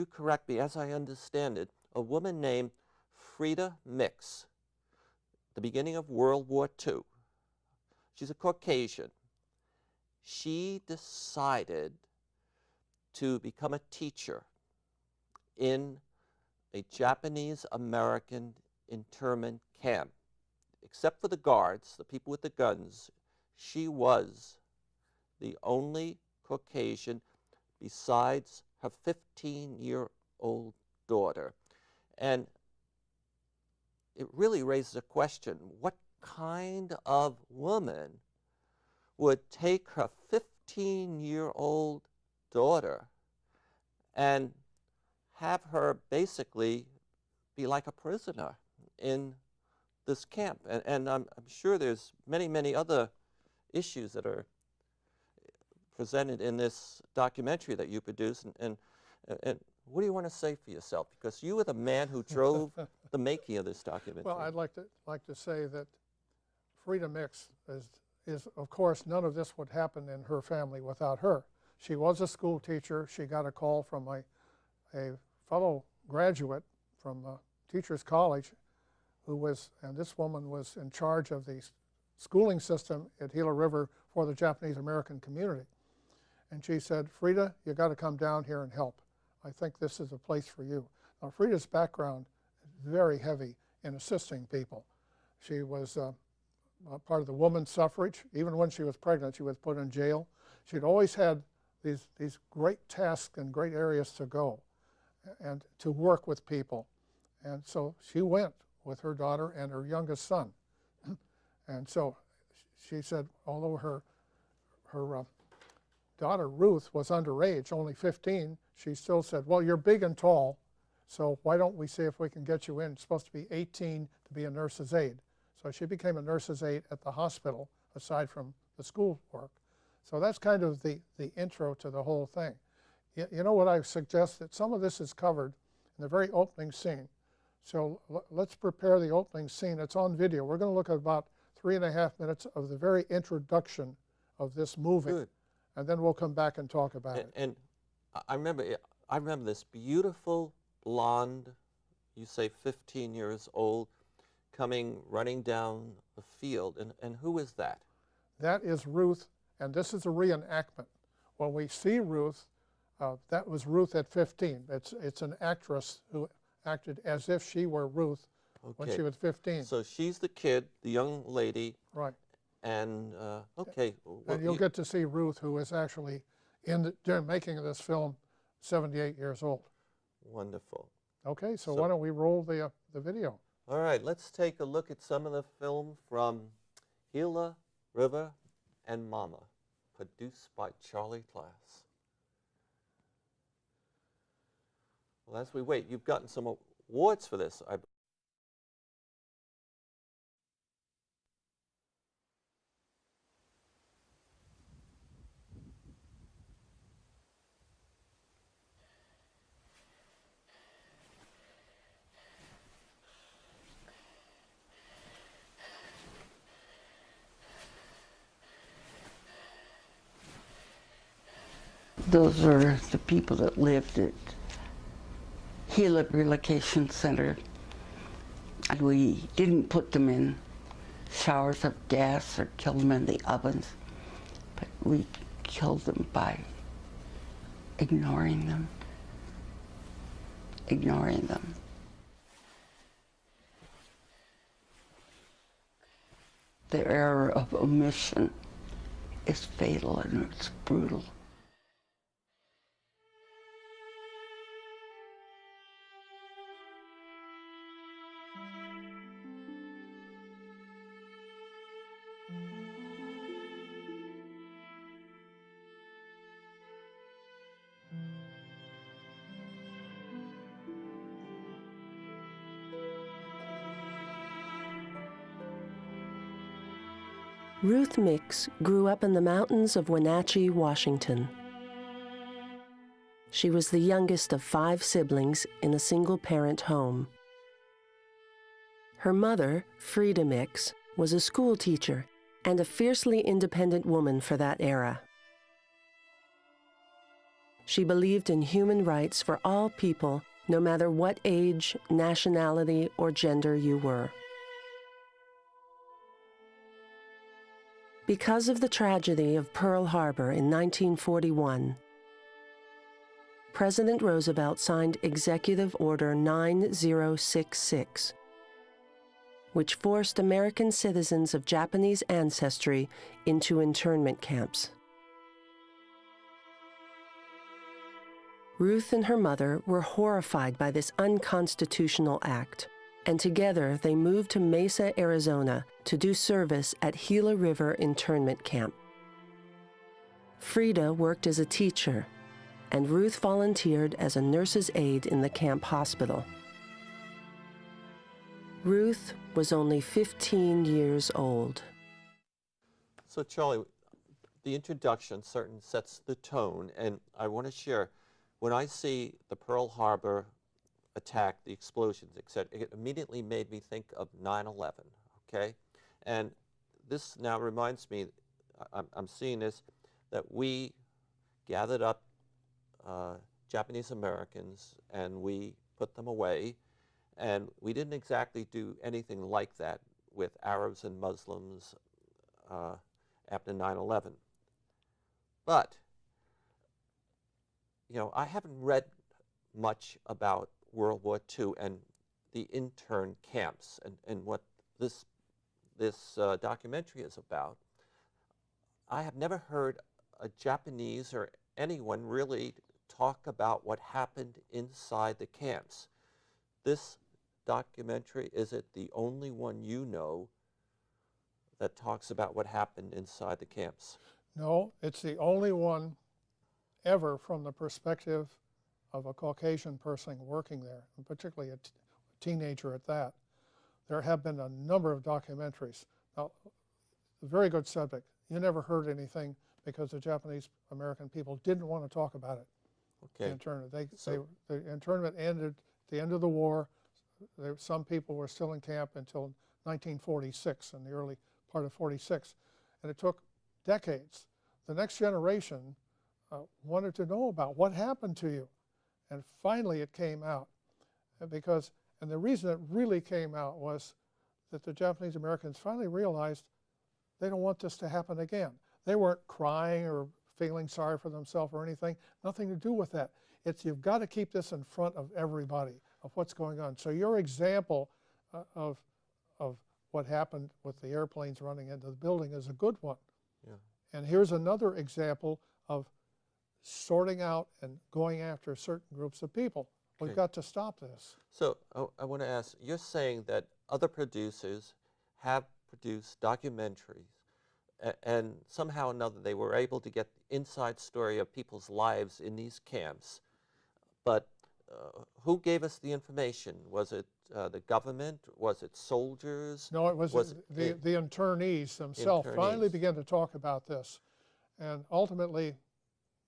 You correct me, as I understand it, a woman named Ruth Mix, the beginning of World War II. She's a Caucasian. She decided to become a teacher in a Japanese-American internment camp. Except for the guards, the people with the guns, she was the only Caucasian besides her 15-year-old daughter. And it really raises a question, what kind of woman would take her 15-year-old daughter and have her basically be like a prisoner in this camp? And I'm sure there's many, many other issues that are presented in this documentary that you produced. And what do you want to say for yourself? Because you were the man who drove the making of this documentary. Well, I'd like to say that Ruth Mix is, of course, none of this would happen in her family without her. She was a school teacher. She got a call from a fellow graduate from Teachers College who was, and this woman was in charge of the schooling system at Gila River for the Japanese American community. And she said, Frida, you got to come down here and help. I think this is a place for you. Now, Frida's background is very heavy in assisting people. She was part of the women's suffrage. Even when she was pregnant, she was put in jail. She'd always had these great tasks and great areas to go and to work with people. And so she went with her daughter and her youngest son. And so she said, although her daughter Ruth was underage, only 15, she still said, well, you're big and tall, so why don't we see if we can get you in? It's supposed to be 18 to be a nurse's aide. So she became a nurse's aide at the hospital, aside from the school work. So that's kind of the intro to the whole thing. You know what I suggest? That some of this is covered in the very opening scene. So let's prepare the opening scene. It's on video. We're going to look at about 3.5 minutes of the very introduction of this movie. Good. And then we'll come back and talk about it. And I remember this beautiful blonde, you say 15 years old, running down the field. And who is that? That is Ruth, and this is a reenactment. When we see Ruth, that was Ruth at 15. It's an actress who acted as if she were Ruth when she was 15. So she's the kid, the young lady. Right. And, okay. And you'll get to see Ruth, who is actually, during making of this film, 78 years old. Wonderful. Okay, so why don't we roll the video? All right, let's take a look at some of the film from Gila River and Mama, produced by Charlie Class. Well, as we wait, you've gotten some awards for this, I believe. Those are the people that lived at Gila Relocation Center. And we didn't put them in showers of gas or kill them in the ovens, but we killed them by ignoring them. The error of omission is fatal and it's brutal. Ruth Mix grew up in the mountains of Wenatchee, Washington. She was the youngest of 5 siblings in a single-parent home. Her mother, Ruth Mix, was a school teacher and a fiercely independent woman for that era. She believed in human rights for all people, no matter what age, nationality, or gender you were. Because of the tragedy of Pearl Harbor in 1941, President Roosevelt signed Executive Order 9066, which forced American citizens of Japanese ancestry into internment camps. Ruth and her mother were horrified by this unconstitutional act, and together they moved to Mesa, Arizona, to do service at Gila River Internment Camp. Frida worked as a teacher, and Ruth volunteered as a nurse's aide in the camp hospital. Ruth was only 15 years old. So Charlie, the introduction certainly sets the tone, and I want to share, when I see the Pearl Harbor attack, the explosions, etc., it immediately made me think of 9/11, okay? And this now reminds me, I'm seeing this, that we gathered up Japanese Americans and we put them away, and we didn't exactly do anything like that with Arabs and Muslims after 9/11. But, you know, I haven't read much about World War II and the intern camps and what this documentary is about. I have never heard a Japanese or anyone really talk about what happened inside the camps. This documentary, is it the only one you know that talks about what happened inside the camps? No, it's the only one ever from the perspective of a Caucasian person working there, and particularly a teenager at that. There have been a number of documentaries. Now, a very good subject. You never heard anything because the Japanese American people didn't want to talk about it. Okay. The internment. The internment ended at the end of the war. Some people were still in camp until 1946, in the early part of 46. And it took decades. The next generation wanted to know about what happened to you. And finally it came out. And the reason it really came out was that the Japanese Americans finally realized they don't want this to happen again. They weren't crying or feeling sorry for themselves or anything, nothing to do with that. It's you've got to keep this in front of everybody, of what's going on. So your example of what happened with the airplanes running into the building is a good one. Yeah. And here's another example of sorting out and going after certain groups of people. Okay. We've got to stop this. So I want to ask, you're saying that other producers have produced documentaries and somehow or another they were able to get the inside story of people's lives in these camps, but who gave us the information? Was it the government? Was it soldiers? No, it was the internees themselves finally began to talk about this, and ultimately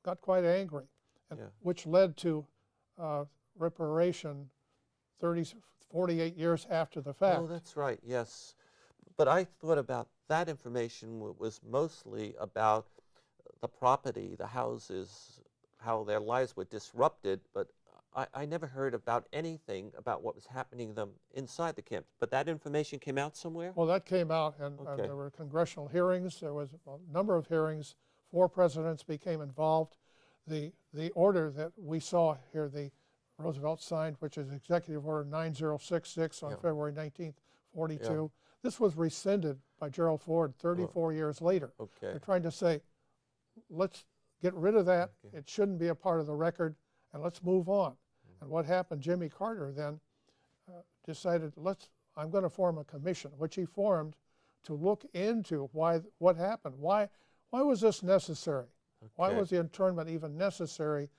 got quite angry, and, which led to reparation 48 years after the fact. Oh, that's right, yes. But I thought about that information was mostly about the property, the houses, how their lives were disrupted, but I never heard about anything about what was happening to them inside the camps. But that information came out somewhere? Well, that came out, and there were congressional hearings. There was a number of hearings. 4 presidents became involved. The order that we saw here, the Roosevelt signed, which is Executive Order 9066 on February 19th, 42. This was rescinded by Gerald Ford 34 years later. Okay. They're trying to say, let's get rid of that. It shouldn't be a part of the record, and let's move on. And what happened, Jimmy Carter then decided, I'm going to form a commission, which he formed to look into what happened. Why was this necessary? Okay. Why was the internment even necessary?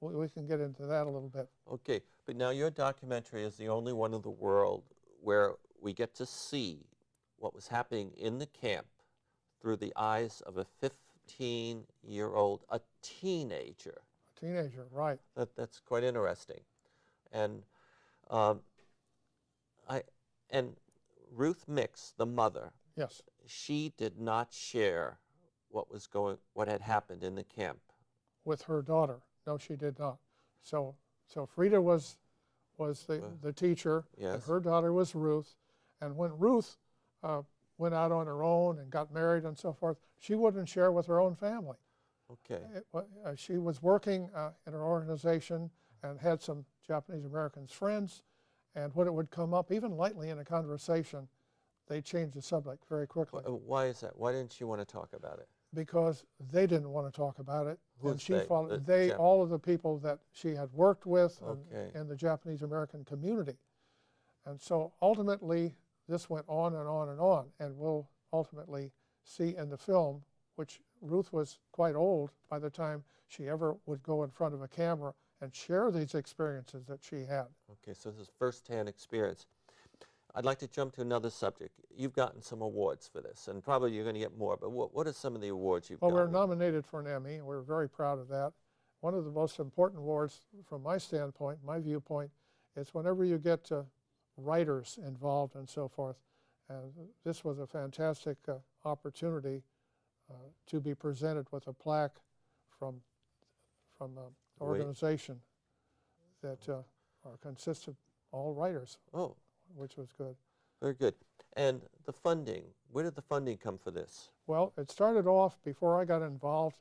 We can get into that a little bit. Okay, but now your documentary is the only one in the world where we get to see what was happening in the camp through the eyes of a 15-year-old, a teenager. A teenager, right. That's quite interesting. And Ruth Mix, the mother, yes, she did not share what had happened in the camp. with her daughter. No, she did not. So Frida was the teacher, Yes. and her daughter was Ruth. And when Ruth went out on her own and got married and so forth, she wouldn't share with her own family. Okay. She was working in her organization and had some Japanese Americans friends, and when it would come up, even lightly in a conversation, they changed the subject very quickly. Why is that? Why didn't she want to talk about it? Because they didn't want to talk about it. Who's And she they? followed, The all of the people that she had worked with Okay. in the Japanese American community. And so ultimately, this went on and on and on, and we'll ultimately see in the film, which Ruth was quite old by the time she ever would go in front of a camera and share these experiences that she had. Okay, so this is first-hand experience. I'd like to jump to another subject. You've gotten some awards for this, and probably you're going to get more, but what are some of the awards you've Well, gotten? we're nominated for an Emmy, and we're very proud of that. One of the most important awards from my standpoint, my viewpoint, is whenever you get writers involved and so forth. And this was a fantastic opportunity to be presented with a plaque from an organization that consists of all writers, Oh, which was good. very good. And the funding, where did the funding come for this? Well, it started off before I got involved.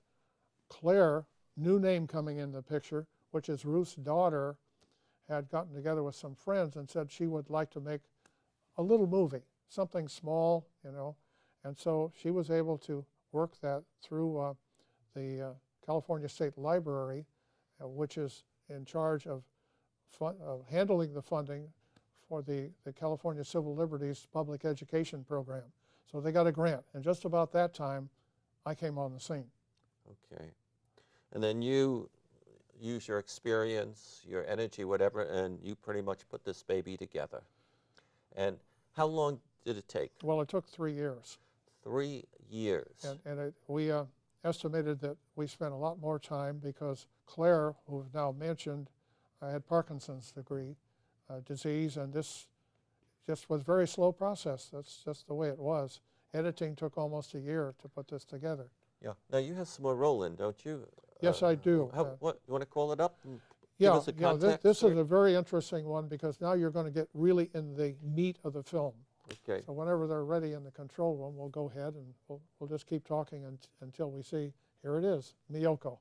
Claire, new name coming in the picture, which is Ruth's daughter, had gotten together with some friends and said she would like to make a little movie, something small, you know. And so she was able to work that through the California State Library, which is in charge of handling the funding for the California Civil Liberties Public Education Program. So they got a grant, and just about that time, I came on the scene. Okay. And then you use your experience, your energy, whatever, and you pretty much put this baby together. And how long did it take? Well, it took 3 years. 3 years. And we estimated that we spent a lot more time because Claire, who we've now mentioned, had Parkinson's disease, and this just was a very slow process. That's just the way it was. Editing took almost a year to put this together. Yeah. Now you have some more role-in, don't you? Yes, I do. What, you want to call it up? And Yeah, give us a context? this is a very interesting one because now you're going to get really in the meat of the film. Okay. So whenever they're ready in the control room, we'll go ahead and we'll just keep talking until we see, here it is, Miyoko.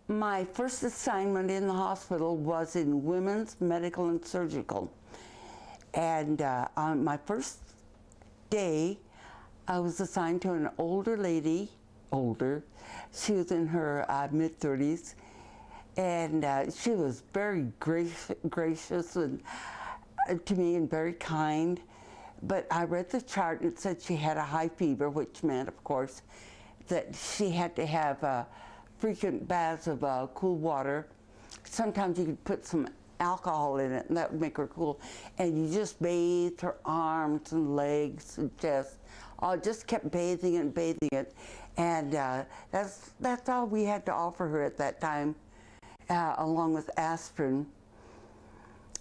My first assignment in the hospital was in women's medical and surgical. And on my first day, I was assigned to an older lady, she was in her mid-30s, and she was very gracious and, to me and very kind. But I read the chart and it said she had a high fever, which meant, of course, that she had to have frequent baths of cool water. Sometimes you could put some alcohol in it and that would make her cool. And you just bathed her arms and legs and chest. I just kept bathing and bathing it. And that's all we had to offer her at that time, along with aspirin.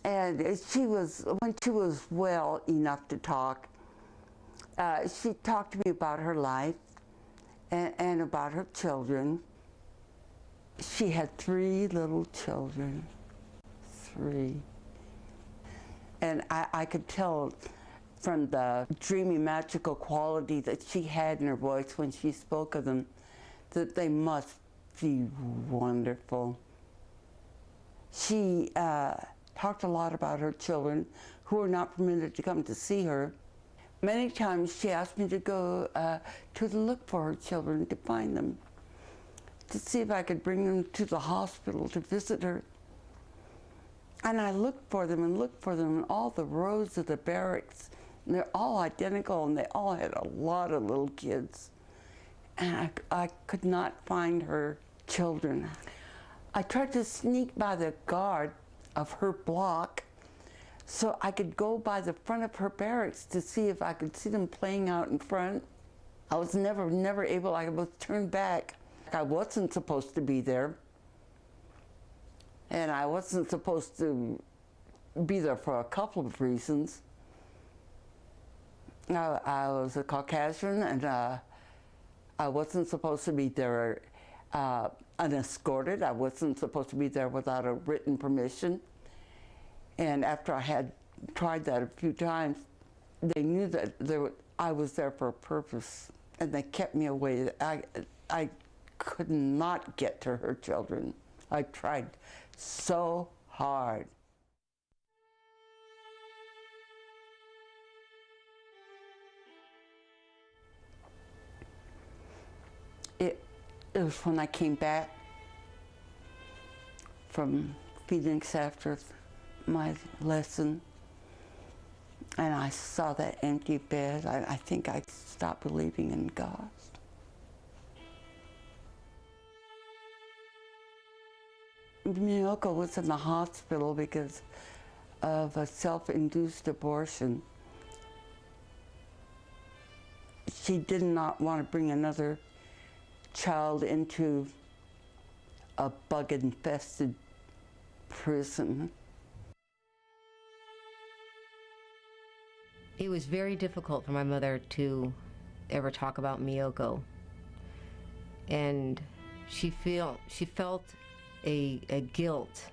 And when she was well enough to talk, she talked to me about her life and about her children. She had 3 little children, 3. And I could tell from the dreamy, magical quality that she had in her voice when she spoke of them, that they must be wonderful. She talked a lot about her children who were not permitted to come to see her. Many times she asked me to go to look for her children, to find them, to see if I could bring them to the hospital to visit her. And I looked for them in all the rows of the barracks. And they're all identical, and they all had a lot of little kids. And I could not find her children. I tried to sneak by the guard of her block so I could go by the front of her barracks to see if I could see them playing out in front. I was never able, I was turned back. I wasn't supposed to be there. And I wasn't supposed to be there for a couple of reasons. I was a Caucasian, and I wasn't supposed to be there unescorted. I wasn't supposed to be there without a written permission. And after I had tried that a few times, they knew that I was there for a purpose, and they kept me away. I could not get to her children. I tried so hard. It was when I came back from Phoenix after my lesson, and I saw that empty bed. I think I stopped believing in God. Miyoko was in the hospital because of a self-induced abortion. She did not want to bring another child into a bug-infested prison. It was very difficult for my mother to ever talk about Miyoko. And she felt a guilt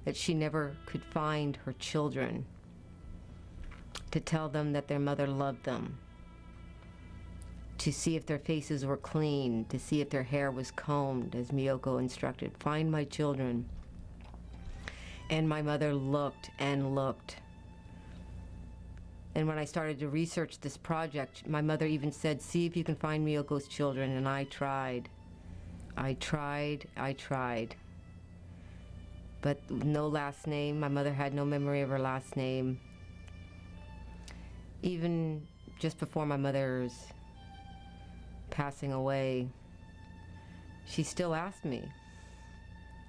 that she never could find her children to tell them that their mother loved them, to see if their faces were clean, to see if their hair was combed, as Miyoko instructed. Find my children. And my mother looked and looked. And when I started to research this project, my mother even said, see if you can find Miyoko's children. And I tried. I tried. But no last name. My mother had no memory of her last name. Even just before my mother's passing away, she still asked me,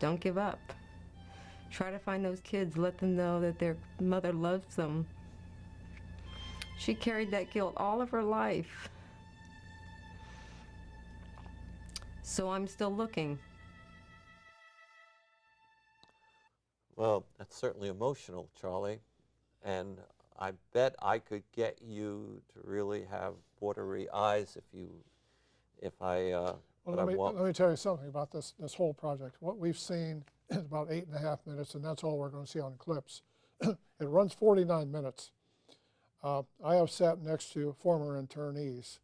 don't give up. Try to find those kids, let them know that their mother loves them. She carried that guilt all of her life. So I'm still looking. Well, that's certainly emotional, Charlie. And I bet I could get you to really have watery eyes if I Well, let me tell you something about this whole project. What we've seen is about 8.5 minutes, and that's all we're going to see on clips. It runs 49 minutes. I have sat next to former internees.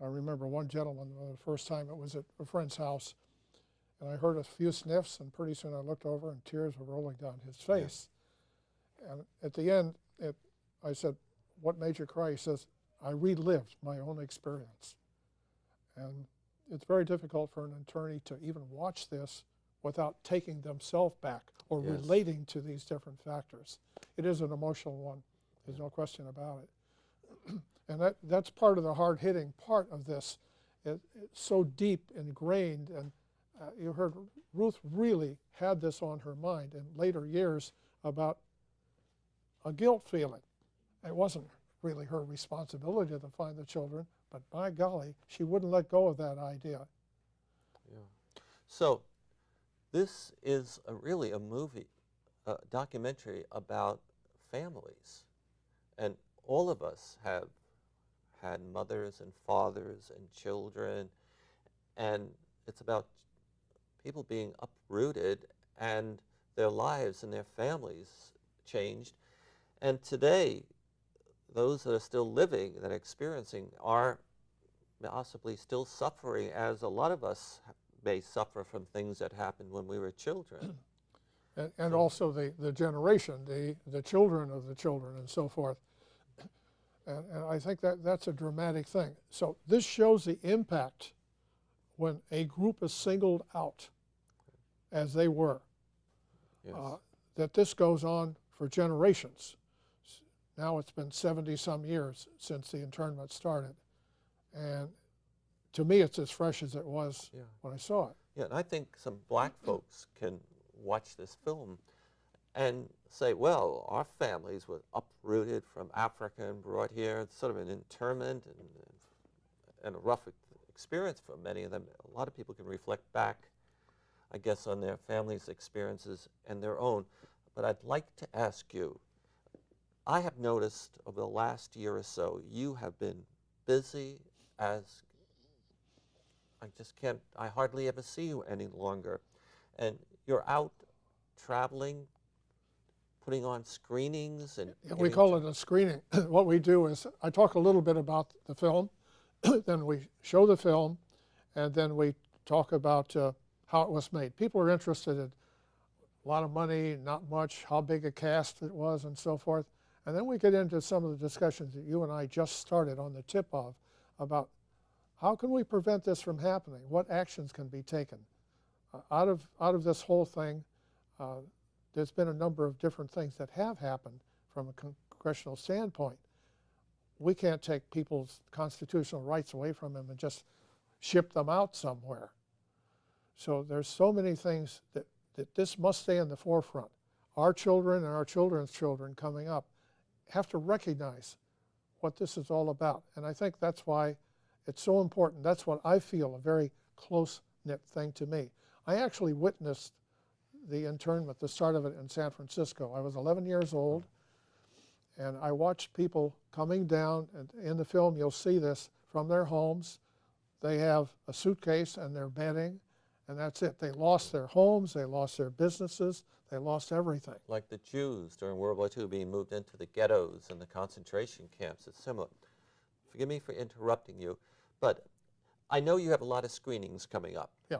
I remember one gentleman, the first time it was at a friend's house, and I heard a few sniffs, and pretty soon I looked over and tears were rolling down his face. Yeah. And at the end, I said, what made you cry? He says, I relived my own experience. And it's very difficult for an attorney to even watch this without taking themselves back or Yes. relating to these different factors. It is an emotional one. There's no question about it. And that's part of the hard-hitting part of this. It's so deep ingrained, and you heard Ruth really had this on her mind in later years about a guilt feeling. It wasn't really her responsibility to find the children, but by golly, she wouldn't let go of that idea. Yeah. So this is really a movie, a documentary about families. And all of us have had mothers and fathers and children, and it's about people being uprooted and their lives and their families changed. And today, those that are still living, that are experiencing, are possibly still suffering, as a lot of us may suffer from things that happened when we were children. And also the generation, the children of the children and so forth. And I think that's a dramatic thing. So this shows the impact when a group is singled out, as they were, Yes. that this goes on for generations. Now it's been 70-some years since the internment started. And to me, it's as fresh as it was when I saw it. Yeah, and I think some black folks can watch this film and say, well, our families were uprooted from Africa and brought here. It's sort of an internment and a rough experience for many of them. A lot of people can reflect back, I guess, on their families' experiences and their own. But I'd like to ask you, I have noticed over the last year or so, you have been busy as just can't, I hardly ever see you any longer. And you're out traveling, putting on screenings and Yeah, we call it a screening. What we do is I talk a little bit about the film, then we show the film, and then we talk about how it was made. People are interested in a lot of money, not much, how big a cast it was, and so forth. And then we get into some of the discussions that you and I just started on the tip of about how can we prevent this from happening? What actions can be taken? Out of this whole thing, there's been a number of different things that have happened from a congressional standpoint. We can't take people's constitutional rights away from them and just ship them out somewhere. So there's so many things that this must stay in the forefront. Our children and our children's children coming up have to recognize what this is all about. And I think that's why it's so important. That's what I feel a very close-knit thing to me. I actually witnessed the internment, the start of it in San Francisco. I was 11 years old, and I watched people coming down, and in the film you'll see this, from their homes. They have a suitcase and their bedding, and that's it. They lost their homes, they lost their businesses, they lost everything. like the Jews during World War II being moved into the ghettos and the concentration camps. It's similar. Forgive me for interrupting you, but I know you have a lot of screenings coming up. Yeah.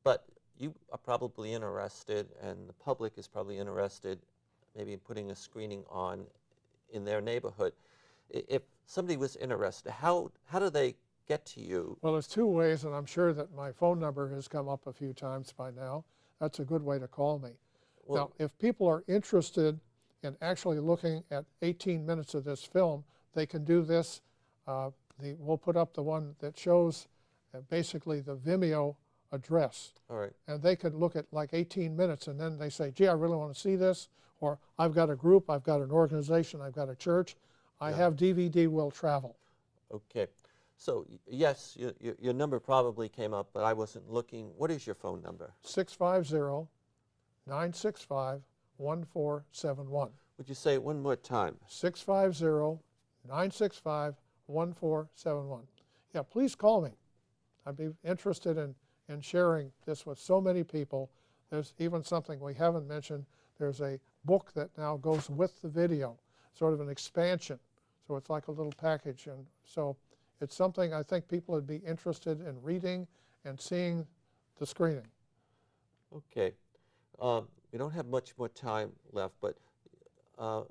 But you are probably interested, and the public is probably interested, maybe in putting a screening on in their neighborhood. If somebody was interested, how do they get to you? Well, there's two ways, and I'm sure that my phone number has come up a few times by now. That's a good way to call me. Well, now, if people are interested in actually looking at 18 minutes of this film, they can do this. We'll put up the one that shows basically the Vimeo address. all right. And they could look at like 18 minutes, and then they say, gee, I really want to see this, or I've got a group, I've got an organization, I've got a church, I have DVD will travel. Okay. So, yes, your number probably came up, but I wasn't looking. What is your phone number? 650-965-1471. Would you say it one more time? 650-965-1471. Yeah, please call me. I'd be interested in sharing this with so many people. There's even something we haven't mentioned. There's a book that now goes with the video, sort of an expansion. So it's like a little package. And so it's something I think people would be interested in reading and seeing the screening. Okay. We don't have much more time left, but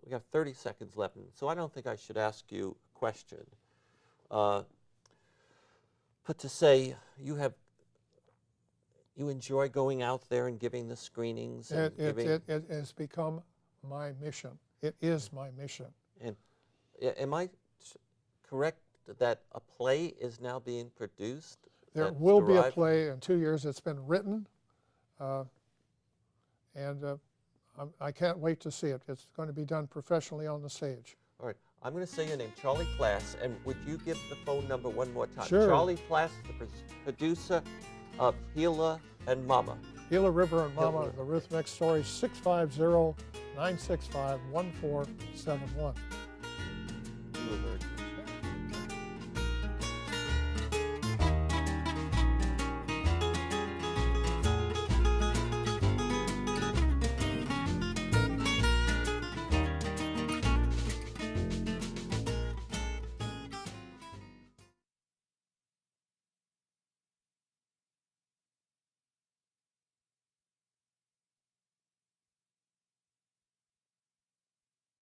we have 30 seconds left, and so I don't think I should ask you a question. But to say you enjoy going out there and giving the screenings. And It has become my mission. It is my mission. And am I correct that a play is now being produced? There will be a play in 2 years. It's been written, and I can't wait to see it. It's going to be done professionally on the stage. All right. I'm going to say your name, Charlie Plass, and would you give the phone number one more time? Sure. Charlie Plass, the producer of Gila and Mama. Gila River and Mama, River. the Ruth Mix Story, 650-965-1471.